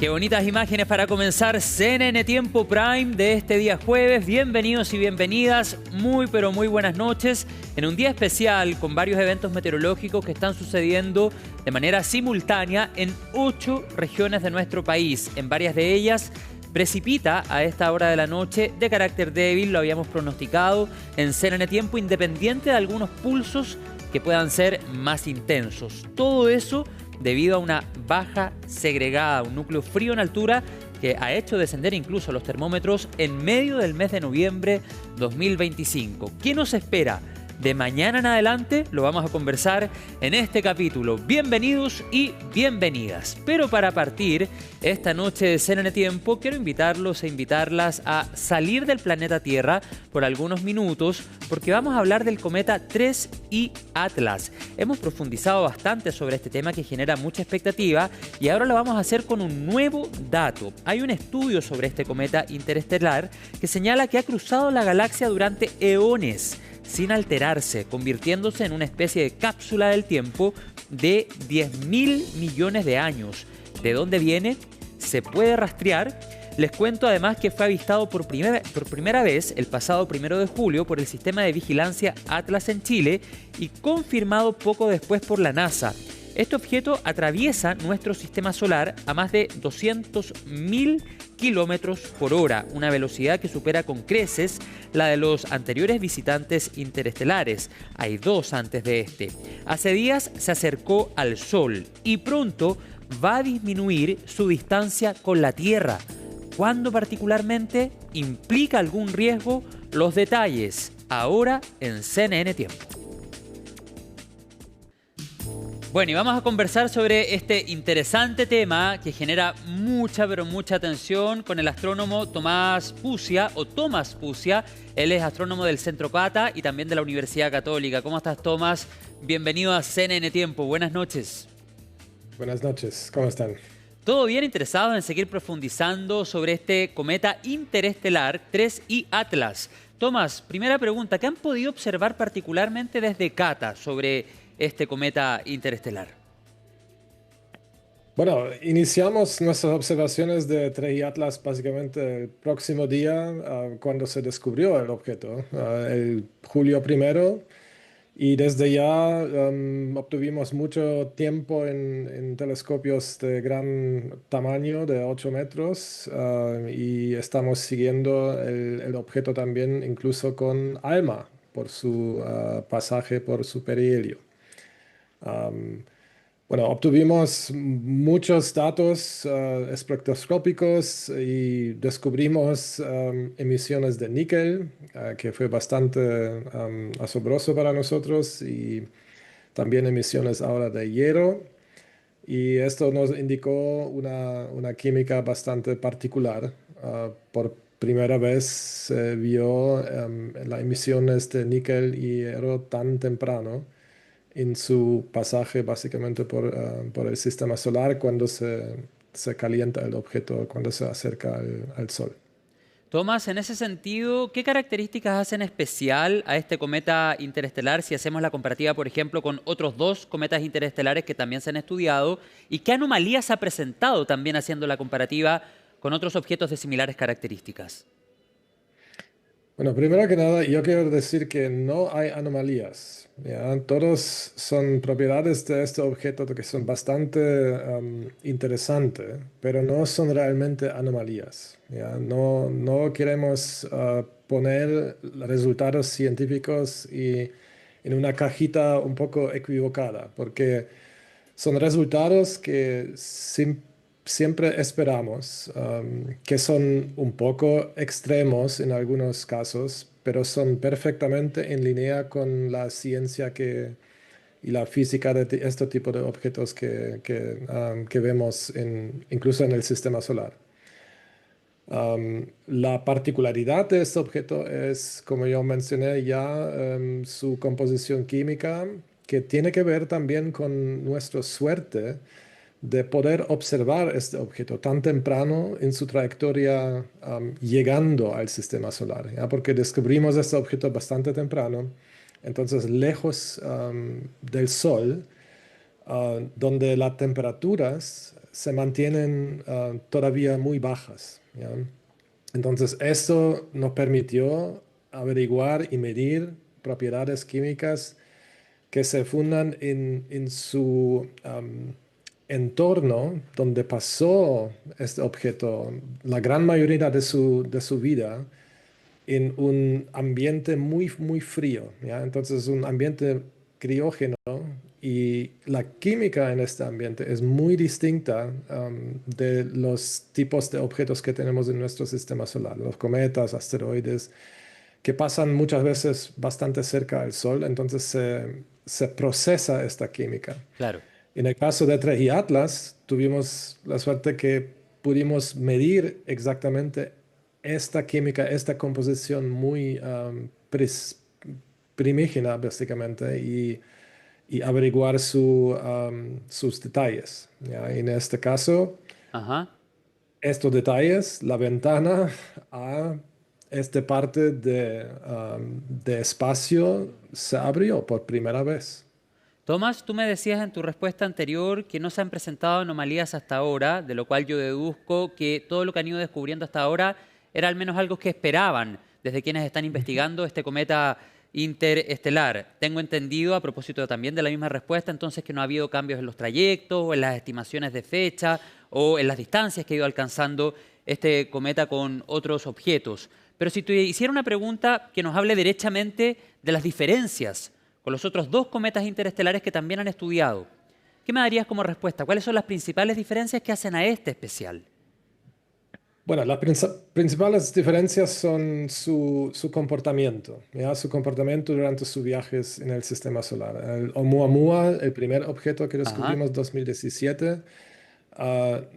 Qué bonitas imágenes para comenzar CNN Tiempo Prime de este día jueves. Bienvenidos y bienvenidas, muy pero muy buenas noches. En un día especial con varios eventos meteorológicos que están sucediendo de manera simultánea en 8 regiones de nuestro país. En varias de ellas precipita a esta hora de la noche de carácter débil, lo habíamos pronosticado en CNN Tiempo, independiente de algunos pulsos que puedan ser más intensos. Todo eso debido a una baja segregada, un núcleo frío en altura que ha hecho descender incluso los termómetros en medio del mes de noviembre 2025. ¿Qué nos espera de mañana en adelante? Lo vamos a conversar en este capítulo. Bienvenidos y bienvenidas. Pero para partir esta noche de CNN Tiempo, quiero invitarlos e invitarlas a salir del planeta Tierra por algunos minutos, porque vamos a hablar del cometa 3I Atlas. Hemos profundizado bastante sobre este tema que genera mucha expectativa y ahora lo vamos a hacer con un nuevo dato. Hay un estudio sobre este cometa interestelar que señala que ha cruzado la galaxia durante eones, sin alterarse, convirtiéndose en una especie de cápsula del tiempo de 10.000 millones de años. ¿De dónde viene? ¿Se puede rastrear? Les cuento además que fue avistado por primera vez el pasado 1 de julio por el sistema de vigilancia Atlas en Chile y confirmado poco después por la NASA. Este objeto atraviesa nuestro sistema solar a más de 200.000 kilómetros por hora, una velocidad que supera con creces la de los anteriores visitantes interestelares. Hay 2 antes de este. Hace días se acercó al Sol y pronto va a disminuir su distancia con la Tierra. ¿Cuándo particularmente? ¿Implica algún riesgo? Los detalles ahora en CNN Tiempo. Bueno, y vamos a conversar sobre este interesante tema que genera mucha, pero mucha atención con el astrónomo Tomás Pucia. Él es astrónomo del Centro Cata y también de la Universidad Católica. ¿Cómo estás, Tomás? Bienvenido a CNN Tiempo. Buenas noches. Buenas noches. ¿Cómo están? ¿Todo bien? Interesado en seguir profundizando sobre este cometa interestelar 3I Atlas. Tomás, primera pregunta. ¿Qué han podido observar particularmente desde Cata sobre este cometa interestelar? Bueno, iniciamos nuestras observaciones de 3I Atlas básicamente el próximo día cuando se descubrió el objeto, el julio 1, y desde ya obtuvimos mucho tiempo en telescopios de gran tamaño, de 8 metros, y estamos siguiendo el objeto también incluso con ALMA por su pasaje por su perihelio. Bueno, obtuvimos muchos datos espectroscópicos y descubrimos emisiones de níquel, que fue bastante asombroso para nosotros, y también emisiones ahora de hierro. Y esto nos indicó una química bastante particular. Por primera vez se vio las emisiones de níquel y hierro tan temprano en su pasaje básicamente por el sistema solar cuando se calienta el objeto, cuando se acerca al Sol. Tomás, en ese sentido, ¿qué características hacen especial a este cometa interestelar si hacemos la comparativa, por ejemplo, con otros 2 cometas interestelares que también se han estudiado? ¿Y qué anomalías ha presentado también haciendo la comparativa con otros objetos de similares características? Bueno, primero que nada, yo quiero decir que no hay anomalías, ¿ya? Todos son propiedades de este objeto que son bastante interesantes, pero no son realmente anomalías, ¿ya? No queremos poner resultados científicos en una cajita un poco equivocada, porque son resultados que siempre esperamos, que son un poco extremos en algunos casos, pero son perfectamente en línea con la ciencia y la física de este tipo de objetos que vemos incluso en el sistema solar. La particularidad de este objeto es, como yo mencioné ya, su composición química, que tiene que ver también con nuestra suerte de poder observar este objeto tan temprano en su trayectoria llegando al sistema solar, ¿ya? Porque descubrimos este objeto bastante temprano, entonces lejos del Sol, donde las temperaturas se mantienen todavía muy bajas, ¿ya? Entonces, esto nos permitió averiguar y medir propiedades químicas que se fundan en su entorno donde pasó este objeto la gran mayoría de su vida en un ambiente muy, muy frío, ¿ya? Entonces, un ambiente criógeno y la química en este ambiente es muy distinta de los tipos de objetos que tenemos en nuestro sistema solar, los cometas, asteroides, que pasan muchas veces bastante cerca del Sol, entonces se procesa esta química. Claro. En el caso de TREG y Atlas, tuvimos la suerte que pudimos medir exactamente esta química, esta composición muy primígena, básicamente, y averiguar sus detalles. ¿Ya? En este caso, Ajá. estos detalles, la ventana a esta parte de espacio se abrió por primera vez. Tomás, tú me decías en tu respuesta anterior que no se han presentado anomalías hasta ahora, de lo cual yo deduzco que todo lo que han ido descubriendo hasta ahora era al menos algo que esperaban desde quienes están investigando este cometa interestelar. Tengo entendido, a propósito también de la misma respuesta, entonces que no ha habido cambios en los trayectos o en las estimaciones de fecha o en las distancias que ha ido alcanzando este cometa con otros objetos. Pero si te hiciera una pregunta que nos hable derechamente de las diferencias con los otros dos cometas interestelares que también han estudiado, ¿qué me darías como respuesta? ¿Cuáles son las principales diferencias que hacen a este especial? Bueno, las principales diferencias son su comportamiento, ¿ya? Su comportamiento durante sus viajes en el sistema solar. El Oumuamua, el primer objeto que Ajá. descubrimos en 2017,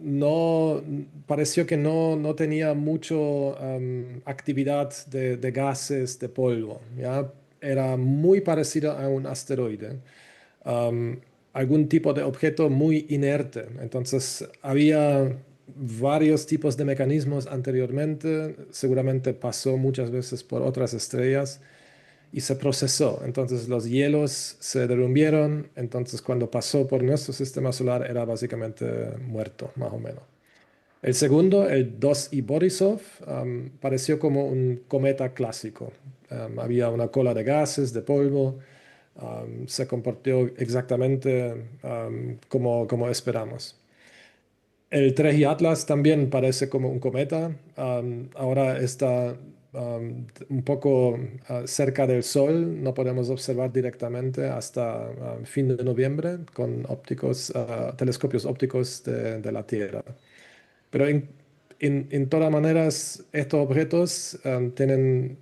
no, pareció que no tenía mucho actividad de gases, de polvo, ¿ya? Era muy parecido a un asteroide, am, algún tipo de objeto muy inerte. Entonces, había varios tipos de mecanismos anteriormente, seguramente pasó muchas veces por otras estrellas y se procesó. Entonces los hielos se derrumbieron, entonces cuando pasó por nuestro sistema solar era básicamente muerto, más o menos. El segundo, el 2I Borisov, pareció como un cometa clásico. Había una cola de gases, de polvo, se comportó exactamente como esperamos. El 3 Atlas también parece como un cometa. Ahora está un poco cerca del Sol. No podemos observar directamente hasta fin de noviembre con telescopios ópticos de la Tierra. Pero en todas maneras, estos objetos tienen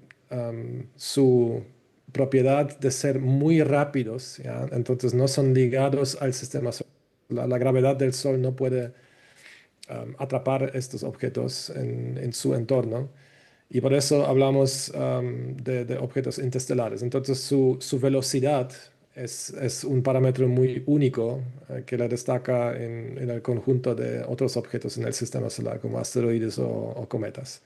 su propiedad de ser muy rápidos, ¿ya? Entonces no son ligados al sistema solar. La gravedad del Sol no puede atrapar estos objetos en su entorno. Y por eso hablamos de objetos interestelares. Entonces su velocidad es un parámetro muy único que la destaca en el conjunto de otros objetos en el sistema solar, como asteroides o cometas.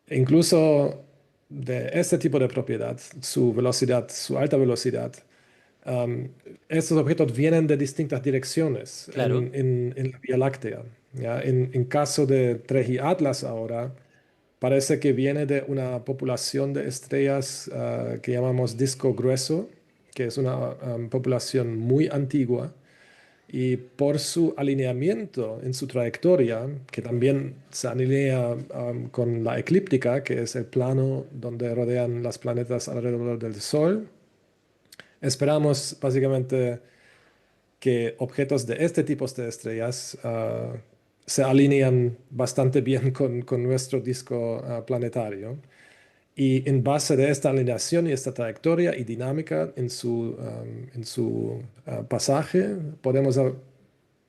E incluso de este tipo de propiedad, su velocidad, su alta velocidad, um, estos objetos vienen de distintas direcciones Claro. en la Vía Láctea. ¿Ya? En caso de Treji Atlas ahora, parece que viene de una población de estrellas que llamamos disco grueso, que es una población muy antigua y por su alineamiento en su trayectoria, que también se alinea con la eclíptica, que es el plano donde rodean los planetas alrededor del Sol, esperamos básicamente que objetos de este tipo de estrellas se alinean bastante bien con nuestro disco planetario. Y en base de esta alineación y esta trayectoria y dinámica en su pasaje, podemos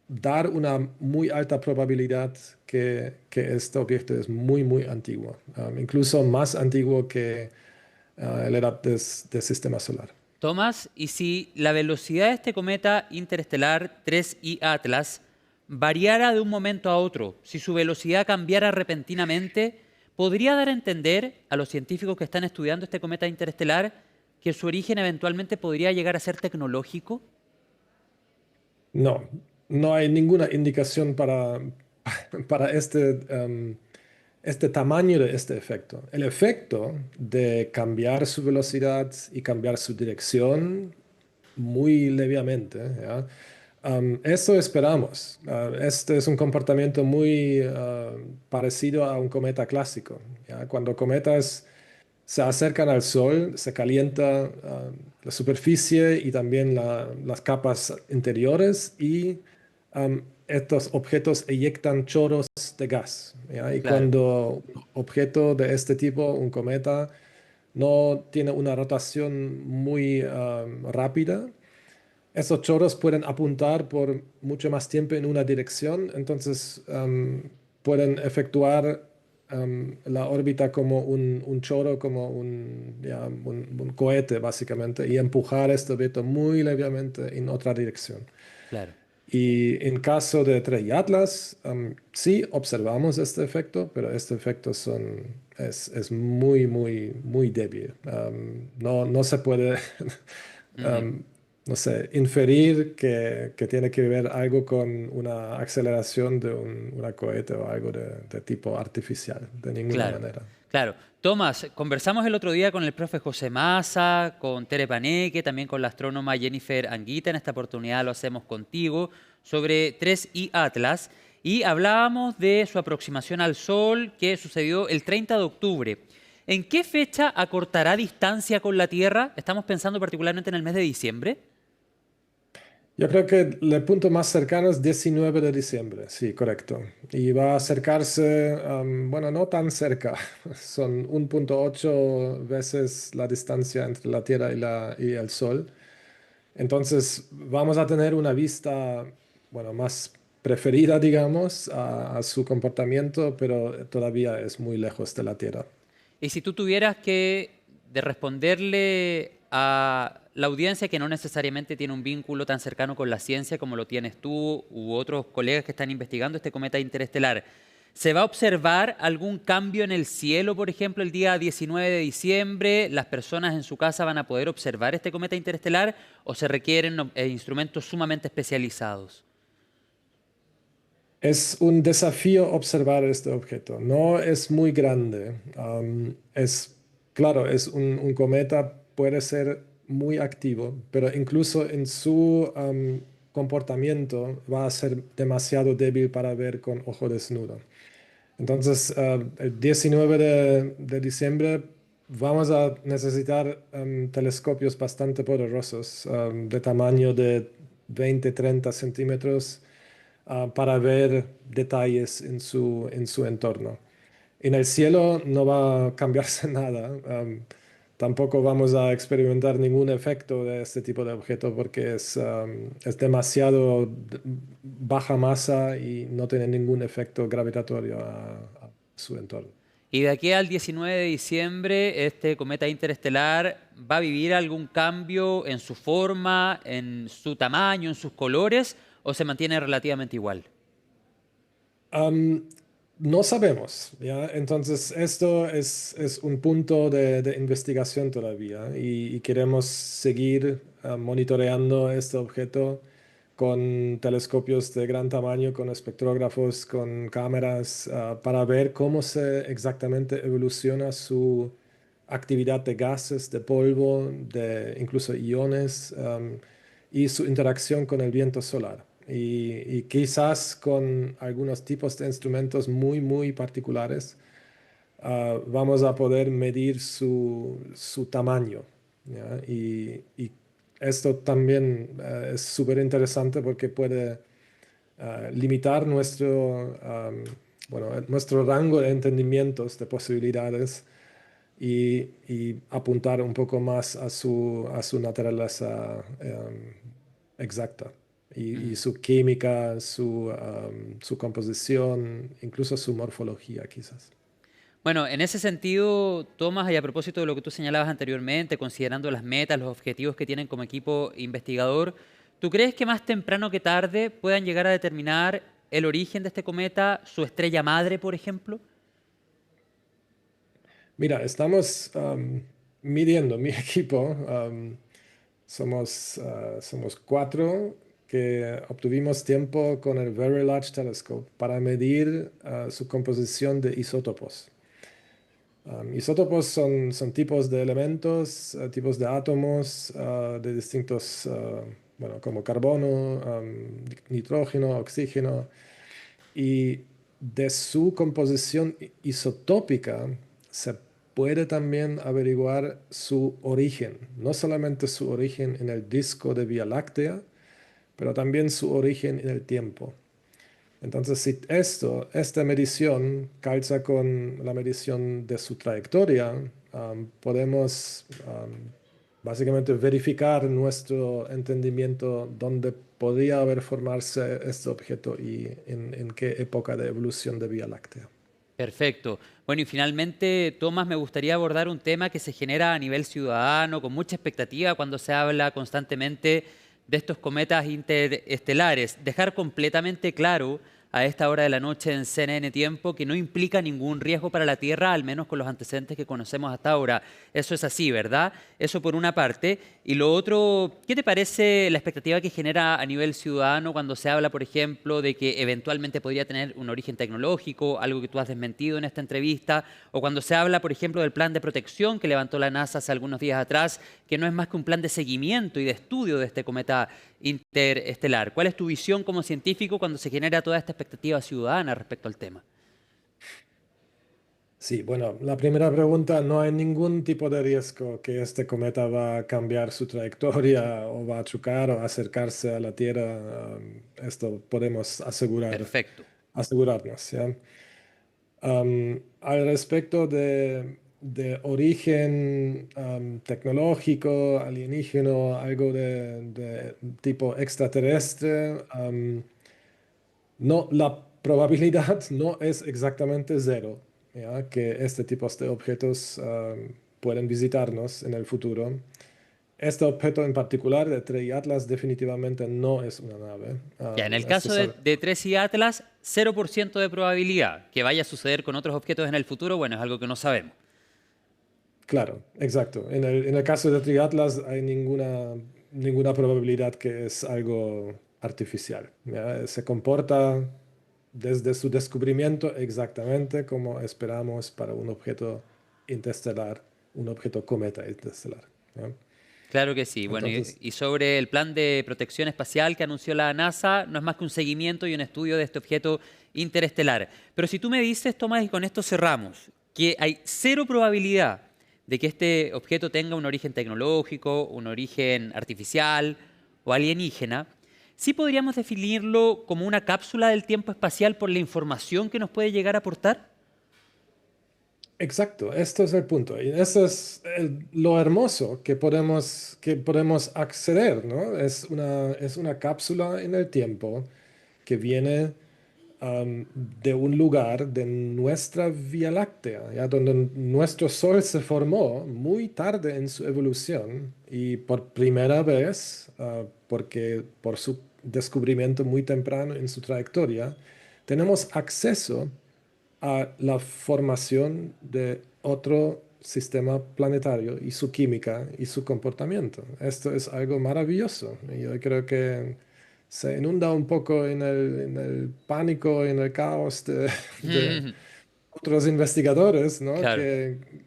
dar una muy alta probabilidad que este objeto es muy, muy antiguo, incluso más antiguo que la edad del sistema solar. Tomás, ¿y si la velocidad de este cometa interestelar 3I Atlas variara de un momento a otro, si su velocidad cambiara repentinamente, podría dar a entender a los científicos que están estudiando este cometa interestelar que su origen eventualmente podría llegar a ser tecnológico? No, no hay ninguna indicación para este tamaño de este efecto. El efecto de cambiar su velocidad y cambiar su dirección muy levemente, ¿ya? Eso esperamos. Este es un comportamiento muy parecido a un cometa clásico, ¿ya? Cuando cometas se acercan al Sol, se calienta la superficie y también las capas interiores y estos objetos eyectan chorros de gas, ¿ya? Y Claro, cuando un objeto de este tipo, un cometa, no tiene una rotación muy rápida, esos chorros pueden apuntar por mucho más tiempo en una dirección, entonces pueden efectuar la órbita como un chorro, como un cohete básicamente, y empujar este objeto muy levemente en otra dirección. claro. Y en caso de Trey Atlas, sí observamos este efecto, pero este efecto es muy, muy, muy débil. No se puede, Ujú. am, no sé, inferir que tiene que ver algo con una aceleración de una cohete o algo de tipo artificial, de ninguna Claro, manera. claro. Tomás, conversamos el otro día con el profe José Massa, con Tere Paneque, también con la astrónoma Jennifer Anguita. En esta oportunidad lo hacemos contigo sobre 3I Atlas y hablábamos de su aproximación al Sol que sucedió el 30 de octubre. ¿En qué fecha acortará distancia con la Tierra? Estamos pensando particularmente en el mes de diciembre. Yo creo que el punto más cercano es 19 de diciembre, sí, correcto. Y va a acercarse, bueno, no tan cerca, son 1,8 veces la distancia entre la Tierra y el Sol. Entonces vamos a tener una vista, bueno, más preferida, digamos, a su comportamiento, pero todavía es muy lejos de la Tierra. Y si tú tuvieras que de responderle a la audiencia que no necesariamente tiene un vínculo tan cercano con la ciencia como lo tienes tú u otros colegas que están investigando este cometa interestelar, ¿se va a observar algún cambio en el cielo, por ejemplo, el día 19 de diciembre? ¿Las personas en su casa van a poder observar este cometa interestelar o se requieren instrumentos sumamente especializados? Es un desafío observar este objeto. No es muy grande. Claro, es un cometa, puede ser muy activo, pero incluso en su comportamiento va a ser demasiado débil para ver con ojo desnudo. Entonces, el 19 de diciembre vamos a necesitar telescopios bastante poderosos, de tamaño de 20-30 centímetros, para ver detalles en su entorno. En el cielo no va a cambiarse nada. Tampoco vamos a experimentar ningún efecto de este tipo de objeto porque es demasiado baja masa y no tiene ningún efecto gravitatorio a su entorno. Y de aquí al 19 de diciembre, este cometa interestelar va a vivir algún cambio en su forma, en su tamaño, en sus colores, o se mantiene relativamente igual. Am, no sabemos, ¿ya? Entonces, esto es un punto de investigación todavía y queremos seguir monitoreando este objeto con telescopios de gran tamaño, con espectrógrafos, con cámaras, para ver cómo se exactamente evoluciona su actividad de gases, de polvo, de incluso iones, y su interacción con el viento solar. Y quizás con algunos tipos de instrumentos muy, muy particulares, vamos a poder medir su tamaño, ¿ya? Y esto también es súper interesante porque puede limitar nuestro rango de entendimientos, de posibilidades y apuntar un poco más a su naturaleza exacta y Ujú. su química, su composición, incluso su morfología quizás. Bueno, en ese sentido, Tomás, y a propósito de lo que tú señalabas anteriormente, considerando las metas, los objetivos que tienen como equipo investigador, ¿tú crees que más temprano que tarde puedan llegar a determinar el origen de este cometa, su estrella madre, por ejemplo? Mira, estamos midiendo mi equipo. Somos cuatro que obtuvimos tiempo con el Very Large Telescope para medir su composición de isótopos. Isótopos son tipos de elementos, tipos de átomos de distintos, bueno, como carbono, nitrógeno, oxígeno, y de su composición isotópica se puede también averiguar su origen, no solamente su origen en el disco de Vía Láctea, pero también su origen en el tiempo. Entonces, si esta medición calza con la medición de su trayectoria, podemos básicamente verificar nuestro entendimiento dónde podría haber formarse este objeto y en qué época de evolución de Vía Láctea. Perfecto. Bueno, y finalmente, Tomás, me gustaría abordar un tema que se genera a nivel ciudadano, con mucha expectativa cuando se habla constantemente de estos cometas interestelares. Dejar completamente claro a esta hora de la noche en CNN Tiempo que no implica ningún riesgo para la Tierra, al menos con los antecedentes que conocemos hasta ahora. Eso es así, ¿verdad? Eso por una parte. Y lo otro, ¿qué te parece la expectativa que genera a nivel ciudadano cuando se habla, por ejemplo, de que eventualmente podría tener un origen tecnológico, algo que tú has desmentido en esta entrevista, o cuando se habla, por ejemplo, del plan de protección que levantó la NASA hace algunos días atrás, que no es más que un plan de seguimiento y de estudio de este cometa interestelar? ¿Cuál es tu visión como científico cuando se genera toda esta expectativa ciudadana respecto al tema? Sí, bueno, la primera pregunta, no hay ningún tipo de riesgo que este cometa va a cambiar su trayectoria o va a chocar o acercarse a la Tierra. Esto podemos Perfecto. asegurarnos, ¿ya? Al respecto de origen tecnológico, alienígeno, algo de tipo extraterrestre, no, la probabilidad no es exactamente cero, ¿ya? Que este tipo de objetos pueden visitarnos en el futuro. Este objeto en particular, de TREI Atlas, definitivamente no es una nave. Ya, en el caso de TREI Atlas, 0% de probabilidad. Que vaya a suceder con otros objetos en el futuro, bueno, es algo que no sabemos. Claro, exacto. En el caso de TREI Atlas hay ninguna probabilidad que es algo artificial, ¿ya? Se comporta desde su descubrimiento exactamente como esperamos para un objeto interestelar, un objeto cometa interestelar, ¿ya? Claro que sí. Bueno, Entonces, y sobre el plan de protección espacial que anunció la NASA, no es más que un seguimiento y un estudio de este objeto interestelar. Pero si tú me dices, Tomás, y con esto cerramos, que hay cero probabilidad de que este objeto tenga un origen tecnológico, un origen artificial o alienígena, ¿sí podríamos definirlo como una cápsula del tiempo espacial por la información que nos puede llegar a aportar? exacto, esto es el punto. Y eso es lo hermoso que podemos acceder, ¿no? Es una cápsula en el tiempo que viene de un lugar de nuestra Vía Láctea, ¿ya? Donde nuestro Sol se formó muy tarde en su evolución y por primera vez, porque por su descubrimiento muy temprano en su trayectoria, tenemos acceso a la formación de otro sistema planetario y su química y su comportamiento. Esto es algo maravilloso. Y yo creo que se inunda un poco en el pánico, en el caos de otros investigadores, ¿no? Claro.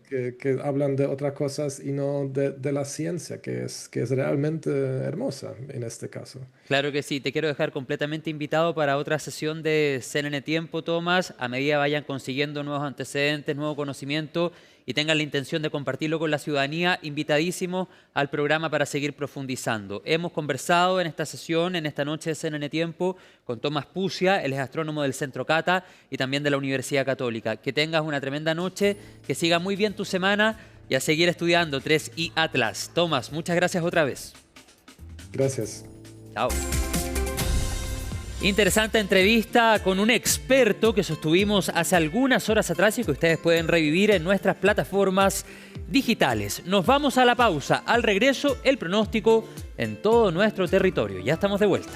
Que hablan de otras cosas y no de la ciencia, que es realmente hermosa en este caso. Claro que sí, te quiero dejar completamente invitado para otra sesión de CNN Tiempo, Tomás, a medida vayan consiguiendo nuevos antecedentes, nuevo conocimiento y tengan la intención de compartirlo con la ciudadanía, invitadísimos al programa para seguir profundizando. Hemos conversado en esta sesión, en esta noche de CNN Tiempo, con Tomás Pucia, él es astrónomo del Centro Cata y también de la Universidad Católica. Que tengas una tremenda noche, que siga muy bien tu semana y a seguir estudiando TREI Atlas. Tomás, muchas gracias otra vez. Gracias. Chao. Interesante entrevista con un experto que sostuvimos hace algunas horas atrás y que ustedes pueden revivir en nuestras plataformas digitales. Nos vamos a la pausa. Al regreso, el pronóstico en todo nuestro territorio. Ya estamos de vuelta.